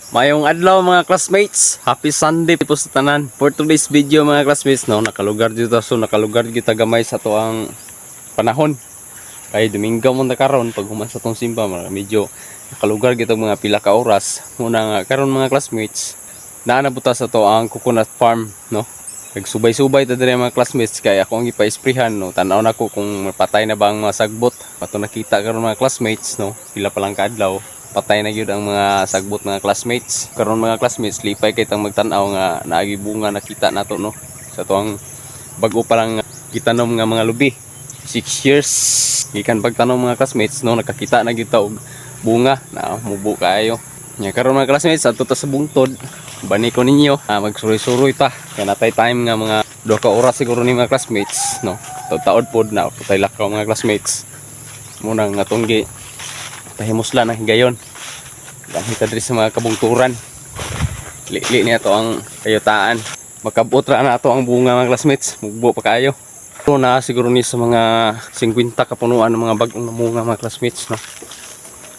Mayong adlaw mga classmates, happy Sunday po sa tanan. For today's video mga classmates, no, nakalugar kita gamay sa to ang panahon. Kay Domingo mo na karon pag human sa tong simba, medyo nakalugar kita mga pila ka oras. Muna nga karon mga classmates, naanabuta sa to ang coconut farm, no. Nagsubay-subay ta diri mga classmates kay ako ang ipa-sprayhan, no. Tan-aw nako kung patay na ba ang mga sagbot. Pato nakita karon mga classmates, no. Pila pa lang ka adlaw. Patay na gyud ang mga sagbot mga classmates. Karon mga classmates, lipay kay tang magtan-aw nga naagi bunga nakita nato, no. Sa tuang bag-o pa lang gitanom nga mga lubi. 6 years gikan pagtanom mga classmates, no, nakakita na gyud ta og bunga na mubo kaayo. Nya karon mga classmates, adto ta sa bungtod. Bani ko ninyo, magsuroy-suroy ta. Kaya natay time nga mga 2 ka oras siguro ni mga classmates, no. Taod pod na patay lakaw mga classmates. Muna nga tonggi pahimusla na higayon. Dahil diri sa mga kabungturan. Li niya to ang kayutaan. Makabot ra na to ang bunga mga classmates. Mugbo pa kayo. So na siguro ni sa mga 50 kapunuan ng mga bagong namunga mga classmates, no.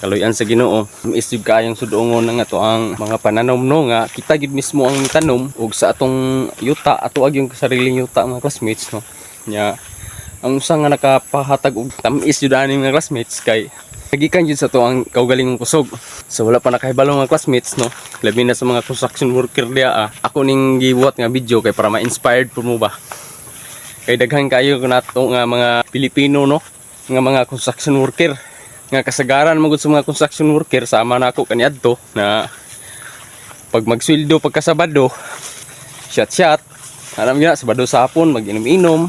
Kaloyan sa Ginoo, isig kayang sudongon nga to ang mga pananom, no, nga kita gid mismo ang tanom ug sa atong yuta ato ag yung sariling yuta mga classmates, no. Nya ang usa nga nakapahatag og tamis jud ani mga classmates kay nagikan jud sa to ang kaugalingong kusog. So wala pa nakahibalo mga classmates, no. Labi na sa mga construction worker dia, ako ning gibuhat nga video kay para ma-inspired po mo ba. Kay daghan kayo nato nga mga Pilipino, no, nga mga construction worker nga kasagaran magud sa mga construction worker. Sama na ako kaniadto na pag magsweldo pagkasabado, shot alam niya sabado sa hapon mag-inom-inom,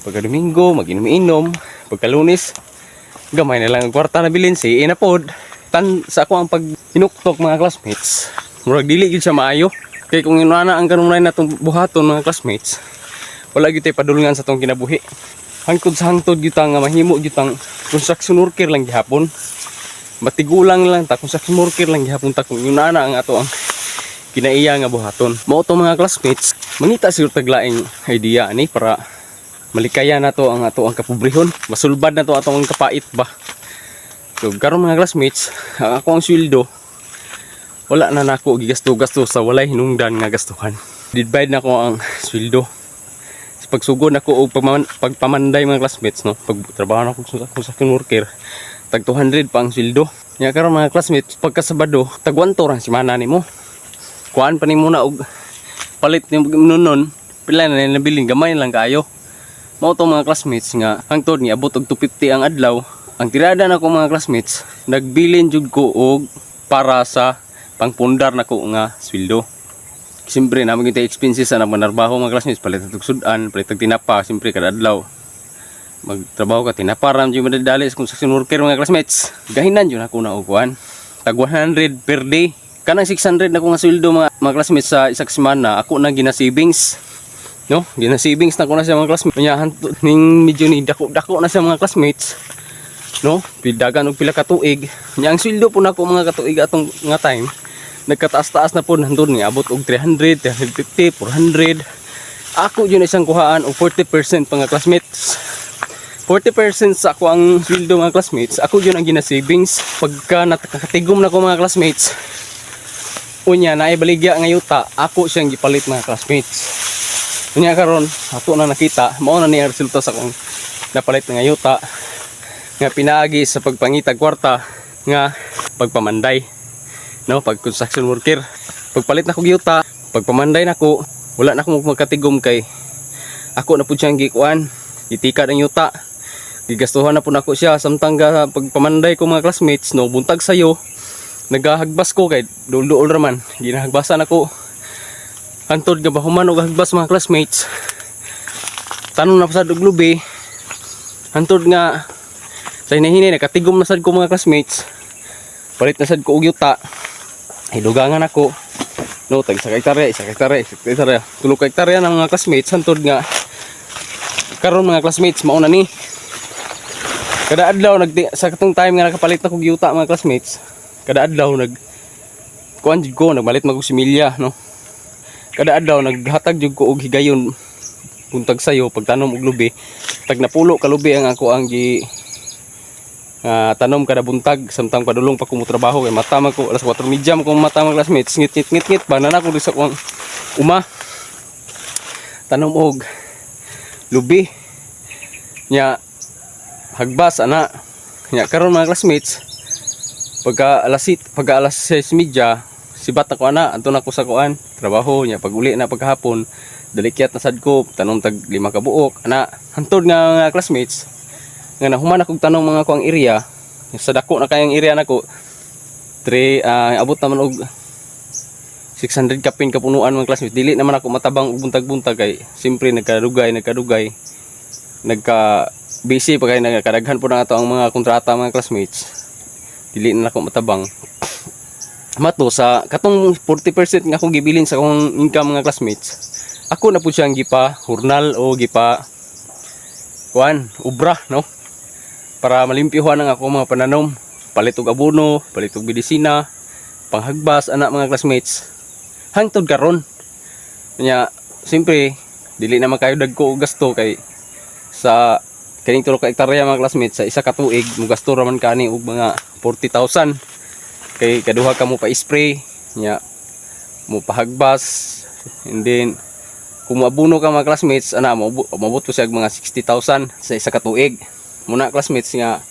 pagka Domingo mag-inom-inom, pagka Lunes gamay na lang ang kwarta na bilin si ina pod. Tan sa ako ang pag hinuktok mga classmates, murag dili gid siya maayo. Kay kung inana ang kanunay natong buhaton mga classmates, wala gyud tay padulngan sa tong kinabuhi. Hangtod sa hangtod gyud nga mahimo gyud tang construction worker lang gihapon. Matigulang lang ta construction worker lang gihapon ta kung inana ang ato ang kinaiya nga buhaton. Mao to mga classmates, mangita siguro taglaing idea ani para malikaya na to ang ato ang kapobrehon. Masulbad na to atong kapait ba. So karon mga classmates, ako ang sweldo wala na nako gigasto-gasto sa walay hinungdan nga gastuhan. Divide na ko ang sweldo. Pagsugod nako og pagpamanday mga classmates, no. Pagtrabaho na ako sa construction worker, tag 200 pa ang sweldo. Nya karon mga classmates, pagkasabado tag 1 ra semana nimo. Kuan pa nimo na og palit nimo nunon, pila na nabiling gamay lang kayo. Mao to mga classmates nga hangtod ni abot og 250 ang adlaw. Ang tirada nako mga classmates, nagbilin jud ko og para sa pangpundar nako nga sweldo. Siyempre naman yung expenses na manarbaho mga classmates, palit ng sudan, palit ng tinapa, siyempre kada adlaw magtrabaho ka, tinaparam yung madadali sa construction worker mga classmates. Gahinan yun ako na ukuan tag 100 per day. Kanang 600 na ko nga sweldo mga classmates sa isang semana, ako na gina savings, no. Gina savings na ko na sa mga classmates. Ning medyo ni dako na sa mga classmates, no. Pidagan og pila ka tuig. Nya ang sweldo po nako mga katuig atong nga time nagkataas-taas na po nandun ni abot og 300, 350, 400. Ako yun isang kuhaan og 40% mga classmates. 40% sa ako ang sweldo mga classmates, ako yun ang gina-savings. Pagka nakakatigom na ko mga classmates, unya na ibaligya nga yuta, ako siyang gipalit mga classmates. Unya karon ato na nakita, mao na ni resulta sa akong napalit nga yuta nga pinaagi sa pagpangitag kwarta nga pagpamanday, no, pag construction worker. Pagpalit na ko giyuta, pagpamanday na ko, wala na akong magkatigom kay ako na po siyang gikuan, gitika ng yuta, gigastuhan na po na ko siya. Samtang pagpamanday ko mga classmates, no, buntag sayo nagahagbas ko kay duol raman, ginahagbasan ako. Hantod nga bahuman og hagbas mga classmates, tanon na sa duglubi. Hantod nga sa hinahini nakatigom na sad ko mga classmates, palit na sad ko og yuta. Hidugangan ako, no, tag sa hektarya, 3 ka hektarya ng mga classmates. Hantod nga karon mga classmates, mao na ni kada adlaw sa katong time nga nakapalit na kog yuta mga classmates, kada adlaw kuan jud ko, nagmalit mag og similya, no. Kada adlaw naghatag jud ko og higayon buntag sayo pagtanom og lubi. Tag napulo ka lubi ang ako ang tanom kada buntag samtang padulong pa ko mo trabaho kay matama ko alas 4:30 ko matama classmates ngit banana ko sa kuang uma tanom og lubi nya hagbas ana nya karon mga classmates pagka alas 6:30 sibat ako ana adto na ko sa kuan trabaho nya pag uli na pagkahapon dalikyat na sad ko tanom tag 5 ka buok ana hantod nga mga classmates nga nahuman akong tanong mga kuang area sa dako na kayang area nako abot naman og 600 kapin kapunuan mga classmates dili naman ako matabang og buntag-buntag kay simpre nagkadugay nagka busy pa kay nagkadaghan po na ato ang mga kontrata mga classmates dili na ako matabang mato sa katong 40% nga akong gibilin sa akong income mga classmates ako na po siyang gipa hurnal o gipa kuan ubra no para malimpyuhan ang ako mga pananom palit og abono palit og medisina panghagbas anak mga classmates hangtod karon nya simpre dili na makayo dagko og gasto kay sa kaning 3 ka hektarya mga classmates sa isa ka tuig mo gasto ra man kani og mga 40,000 kay kaduha ka mo pa spray nya mo pahagbas and then kung maabuno ka mga classmates ana mabot ko siya mga 60,000 sa isa ka tuig muna classmates nga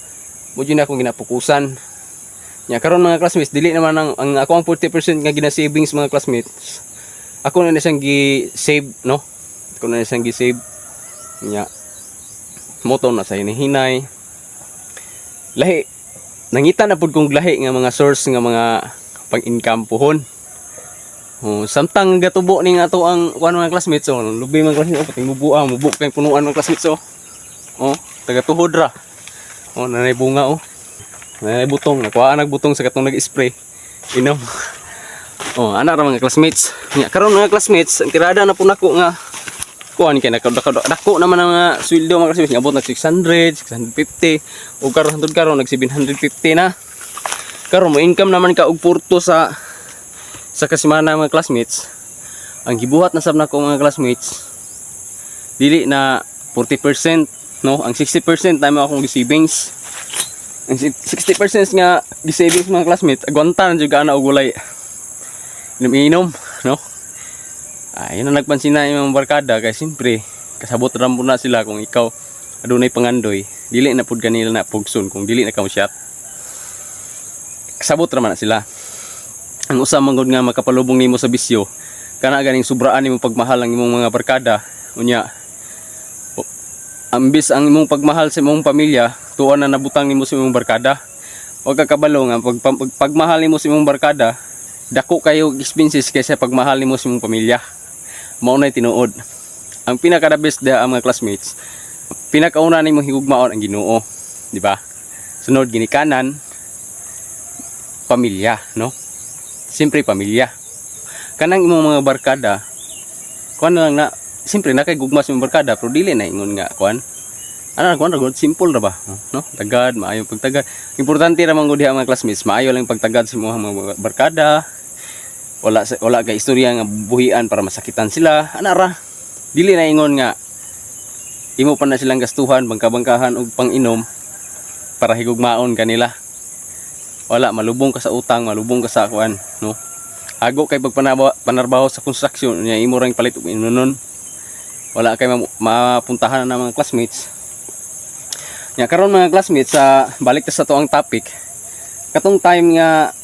mo gyud akong ginapukusan nya karon mga classmates dili naman ang ako ang 40% nga gina-savings mga classmates ako na siyang gi-save no ako na siyang gi-save nya moto na sa hinahinay lahi nangita na pud kong lahi nga mga source nga mga pang-income pohon samtang gatubo ning ato ang kuan mga classmates lubi mga classmates pating mubo kay punuan mga classmates taga tuhod ra nanay bunga nanay butong nakuha nagbutong sa katong nag-spray inom ana ra mga classmates nya karon mga classmates ang tirada na po nako nga kuan kay dako naman ang mga sweldo mga classmates abot nag 600 650 ug karon nag 750 na karon mo income naman ka og porto sa kasimana mga classmates ang gibuhat na sab nako mga classmates dili na 40% no ang 60% time akong gi-savings ang 60% nga gi-savings mga classmates agwanta na jud ana og walay inom no yun ang nagpansin na yung mga barkada kay simpre kasabot ram na sila kung ikaw adunay pangandoy dili na pud kanila na pugson kung dili na ka mo shot kasabot ra man na sila ang usa man gud nga makapalubong nimo sa bisyo kana ganing sobraan nimo pagmahal ang imong mga barkada unya ambis ang imong pagmahal sa imong pamilya tuwa na nabutang nimo sa imong barkada wag ka kabalo nga pagmahal nimo sa imong barkada dako kayo expenses kaysa pagmahal nimo sa imong pamilya mao nay tinuod ang pinaka the best ang mga classmates pinakauna nimong higugmaon ang Ginoo di ba sunod ginikanan pamilya no siyempre pamilya kanang imong mga barkada kuan lang na siyempre nakay gugma sa imong barkada pero dili na ingon nga kuan kuan simple ra ba no tagad maayo pagtagad importante ra man gud diha mga classmates maayo lang pagtagad sa imong mga barkada wala kay istorya nga buhian para masakitan sila ra dili na ingon nga imo pa na silang gastuhan bangka-bangkahan og pang-inom para higugmaon kanila wala malubong ka sa utang malubong ka sa kuan no ago kay pagpanarbaho sa construction nya imo rang palit og inunon wala kay mapuntahan na mga classmates nya karon mga classmates balik ta sa to ang topic katong time nga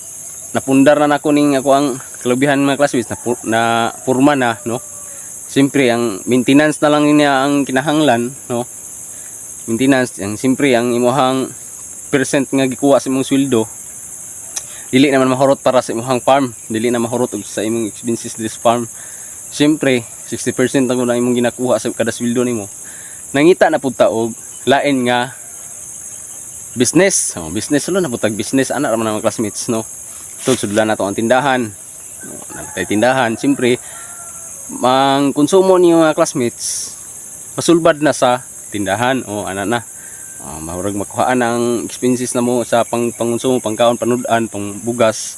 napundar na nako ning ako ang kalubihan mga classmates na purma na no siyempre ang maintenance na lang niya ang kinahanglan no maintenance ang siyempre ang imuhang percent nga gikuha sa imong sweldo dili naman mahurot para sa imong farm dili na mahurot og sa imong expenses this farm siyempre 60% ang imong ginakuha sa kada sweldo nimo nangita na pud ta og lain nga business business ulo na putag business ana ra man mga classmates no sudlan nato ang tindahan nagtay tindahan siyempre ang konsumo niyo mga classmates masulbad na sa tindahan ana na mahurag makuhaan ang expenses na mo sa pangonsumo pangkaon panudan pangbugas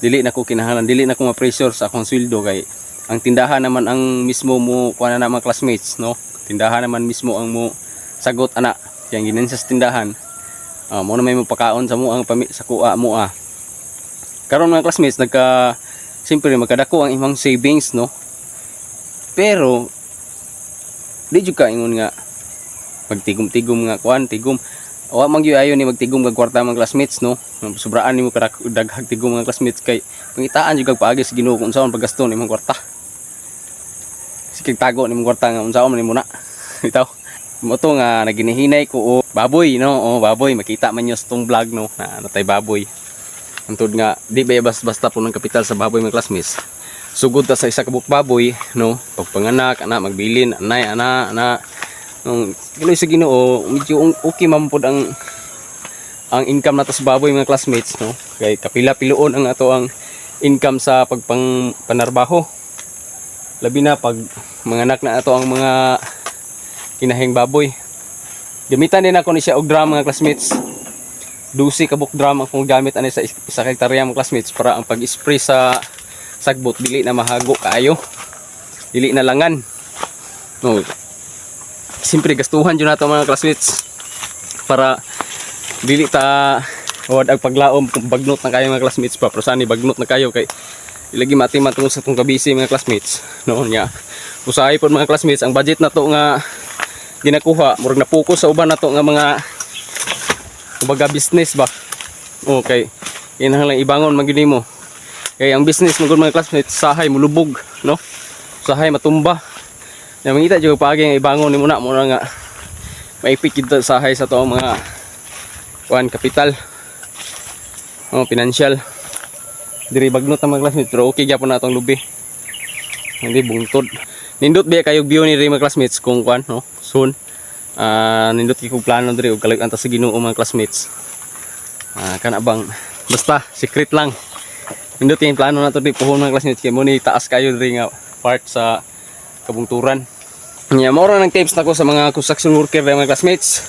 dili na ko kinahanglan dili na ko ma-pressure sa akong sweldo kay ang tindahan naman ang mismo mo kuha na mga classmates no tindahan naman mismo ang mo sagot ana kaya ginan sa tindahan Mo na may mapakaon sa mo ang sa kuha mo karon mga classmates siyempre magkadako ang imong savings no, pero di jud ka ingon nga magtigom-tigom nga kuan tigom wa man gyud ayo ni magtigom kag kwarta mga classmates no, sobraan nimo daghag tigom mga classmates kay pangitaan jud kag paagi sa Ginoo kung unsaon paggasto nimong kwarta, sige tago nimong kwarta nga unsaon nimo na bitaw mo to nga naginihinay ko baboy no, baboy makita man nyo sa tong vlog no na natay baboy. Antod nga di ba basta po ng kapital sa baboy mga classmates, sugod ta sa isa ka baboy no, pagpanganak ana magbilin anay ana nung kinoy sa Ginoo medyo okay man pod ang income nato sa baboy mga classmates no, kay kapila piluon ang ato ang income sa panarbaho, labi na pag manganak na ato ang mga kinahing baboy. Gamitan din ako ni siya og drum mga classmates, 12 ka book drum akong gamit ani sa isa ka hektarya mga classmates para ang pag-spray sa sagbot dili na mahago kaayo, dili na langan no. Siyempre gastuhan jud nato mga classmates para dili ta wad ang paglaom kung bagnot na kayo mga classmates pa, pero sani bagnot na kayo kay ilagi matiman tungod sa tong kabisi mga classmates no nya. Usahay pod mga classmates ang budget nato nga ginakuha murag na focus sa uban nato nga mga kumbaga business ba. Okay, kinahanglan ibangon man gyud nimo. Kay ang business magud mga classmates sahay mulubog no. Sahay matumba. Na mangita jud paagi nga ibangon nimo na mo nga maipit kita sahay sa to mga kuan kapital. Financial. Diri bagnot ang mga classmates pero okay gyapon na atong lubi. Hindi bungtod. Nindot biya kayo view ni mga classmates kung kuan no. Soon. Nindot kay plano diri og kalag-an ta sa Ginoo mga classmates. Kana bang basta secret lang. Nindot kay plano nato di puhon mga classmates kay mo ni taas kayo diri nga part sa kabungturan. Nya mao ra nang tips nako sa mga construction worker mga classmates.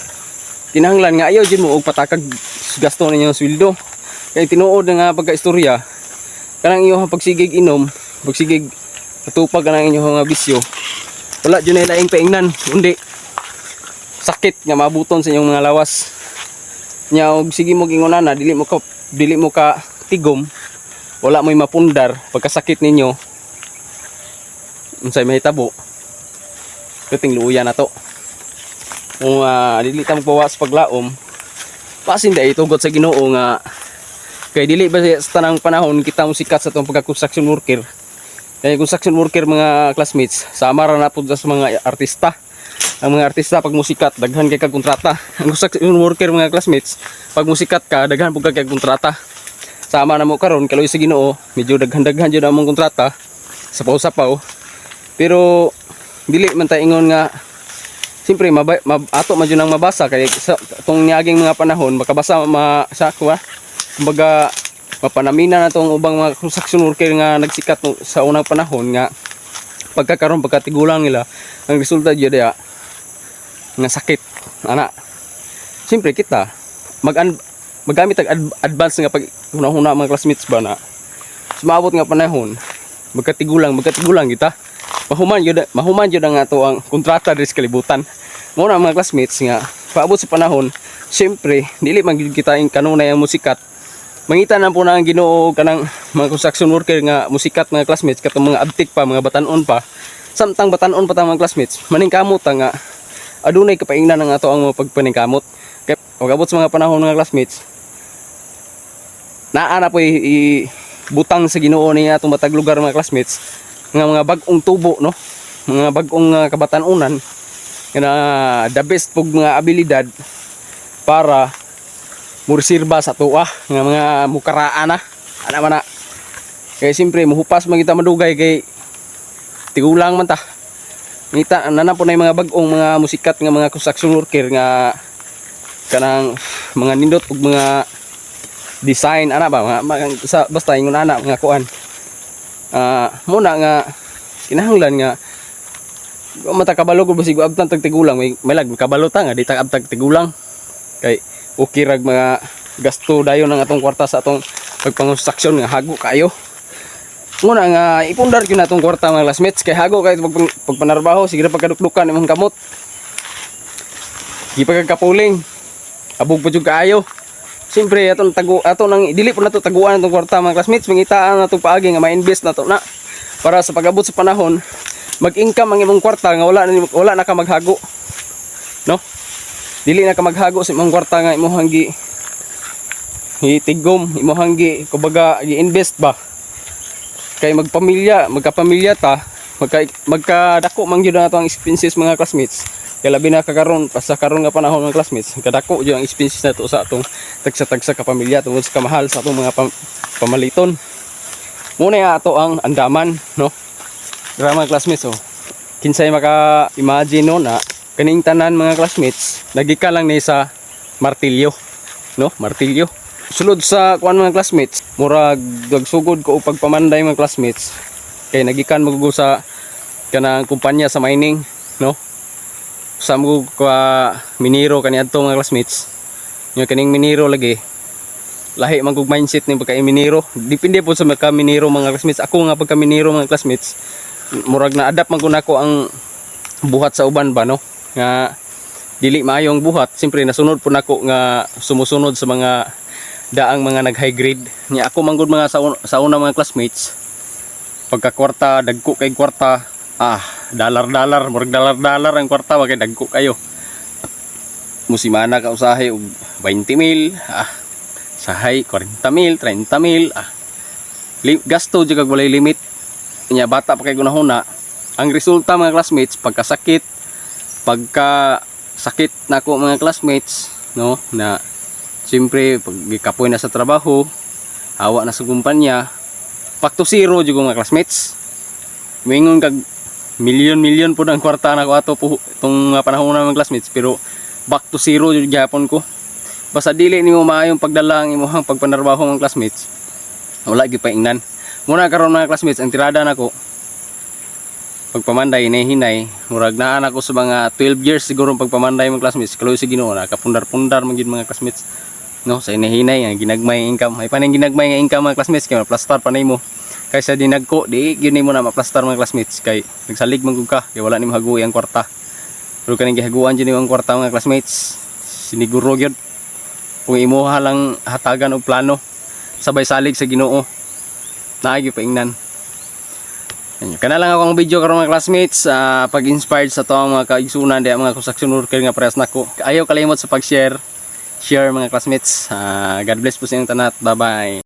Kinahanglan nga ayaw jud mo og patakag gasto ninyo ng sweldo. Kay tinuod nga pagka-istorya kanang inyong pagsigig inom, pagsigig katupag kanang inyong nga bisyo. Wala jud na laing paingnan kundi sakit nga mabuton sa inyong mga lawas. Nya og sige mo gingon na dili mo ka tigom, wala mo'y mapundar pagkasakit ninyo. Unsay mahitabo? Kating luuya na to. Kung dili ta magbawas paglaom, pasin dai tugot sa Ginoo nga kay dili ba sa tanang panahon kita mo sikat sa tong pagka-construction worker. Kay construction worker mga classmates, sama ra na pud sa mga artista. Ang mga artista pag musikat daghan kay kag kontrata. Ang construction worker mga classmates, pag musikat ka daghan pud kag kontrata. Sama na mo karon kaloy sa Ginoo, medyo daghan-daghan jud among kontrata. Sapaw-sapaw. Pero dili man ta ingon nga siyempre ato man jud nang mabasa kay sa tong niaging mga panahon makabasa sa kuha. Kumbaga mapanamina na tong ubang mga construction worker nga nagsikat sa unang panahon nga pagkakaroon pagkatigulang nila ang resulta jud nga sakit ana. Siyempre kita magamit ang advance nga pag huna-huna mga classmates ba na sumabot nga panahon magkatigulang kita mahuman jud ang ato ang kontrata diri sa kalibutan. Mo na mga classmates nga paabot sa panahon siyempre dili man gyud kita ing kanunay ang musikat. Mangita na po na ang Ginoo kanang mga construction worker nga musikat mga classmates katong mga abtik pa mga batanon pa. Samtang batanon pa ta mga classmates maningkamot nga adunay kapaingnan ang ato ang mga pagpaningkamot. Kay pagabot sa mga panahon mga classmates naa na po butang sa Ginoo ni atong matag lugar mga classmates nga mga bag-ong tubo no, mga bag-ong kabatanunan nga the best pug mga abilidad para mursirba sa tuwa nga mga mukaraan na ana man na. Kay siyempre muhupas man kita madugay kay tigulang man ta. Ngita nana po na mga bag-ong mga musikat nga mga construction worker nga kanang mga nindot ug mga design ana ba basta ingon ana nga kuan. Muna nga kinahanglan nga mata kabalo ko basig abtang tagtigulang may lag kabalo ta nga di ta abtang tigulang kay okay rag mga gasto dayon ang atong kwarta sa atong pagpangonstruksyon nga hago kayo. Muna nga ipundar gyud natong kwarta mga classmates kay hago kay pagpanarbaho sige pagkadukdukan imong kamot. Gipagkapuling. Abog pa jud kaayo. Siyempre ato nang dili po na to taguan itong kwarta mga classmates, mangitaan na to paagi nga ma-invest na to na para sa pag-abot sa panahon mag-income ang imong kwarta nga wala na ka maghago. No? Dili na ka maghago sa imong kwarta nga imong itigom, imong kumbaga i-invest ba. Kay magkapamilya ta, magkadako man gyud nato ang expenses mga classmates. Kaya labi na kakaron sa karon nga panahon mga classmates, kadako gyud ang expenses nato sa atong tagsa-tagsa ka pamilya tungod sa kamahal sa atong mga pamaliton. Muna ya ato ang andaman, no? Gra mga classmates, oh. Kinsay maka-imagine no na kaning tanan mga classmates, nagika lang ni sa martilyo, no? Martilyo. Sulod sa kuan mga classmates, murag dagsugod ko upag pamanday mga classmates. Kay nagikan magugo sa kanang kumpanya sa mining, no? Sa mo ka minero kaniadto mga classmates. Yung kaning minero lagi lahi man kog mindset ni pagka minero. Depende po sa mga minero mga classmates. Ako nga pagka minero mga classmates, murag na adapt man ko nako ang buhat sa uban ba, no? Nga dili maayo ang buhat. Siyempre nasunod po nako nga sumusunod sa mga daang mga nag high grade. Nya ako man gud mga sa una mga classmates. Pagka kwarta dagko kay kwarta, dollar murag dollar ang kwarta kay dagko kayo. Musimana ka usahay og 20,000, sahay 40,000, 30,000, gasto jud kag walay limit. Nya bata pa kay gunahuna. Ang resulta mga classmates pagka sakit nako mga classmates, no, na siyempre pag gikapoy na sa trabaho, awa na sa kumpanya, back to zero jud mga classmates. Mingon kag milyon po ng kwarta na ko ato po itong panahon na mga classmates, pero back to zero jud gyapon ko. Basta dili nimo maayong pagdala ang imong pagpanarbaho mga classmates, wala gyud paingnan. Muna karon mga classmates, ang tirada nako pagpamanday hinay murag naa na ko sa mga 12 years siguro pagpamanday mga classmates. Kaloy sa Ginoo na kapundar-pundar man gyud mga classmates, no, sa hinay nga ginagmay income. Ay paning ginagmay nga income mga classmates kay ma-plaster pa nimo. Kaysa dinagko di gyud nimo na ma-plaster mga classmates kay nagsalig man gud ka kay wala nimo haguy ang kwarta. Pero kaning gihaguan jud nimo ang kwarta mga classmates, siniguro gyud kung imuha lang hatagan og plano sabay salig sa Ginoo, naay gyud paingnan. Kana lang akong video karon mga classmates, pag-inspired sa to ang mga kaigsunan di mga construction worker nga parehas nako. Ayaw kalimot sa pag-share mga classmates. God bless po sa inyong tanan. Bye bye.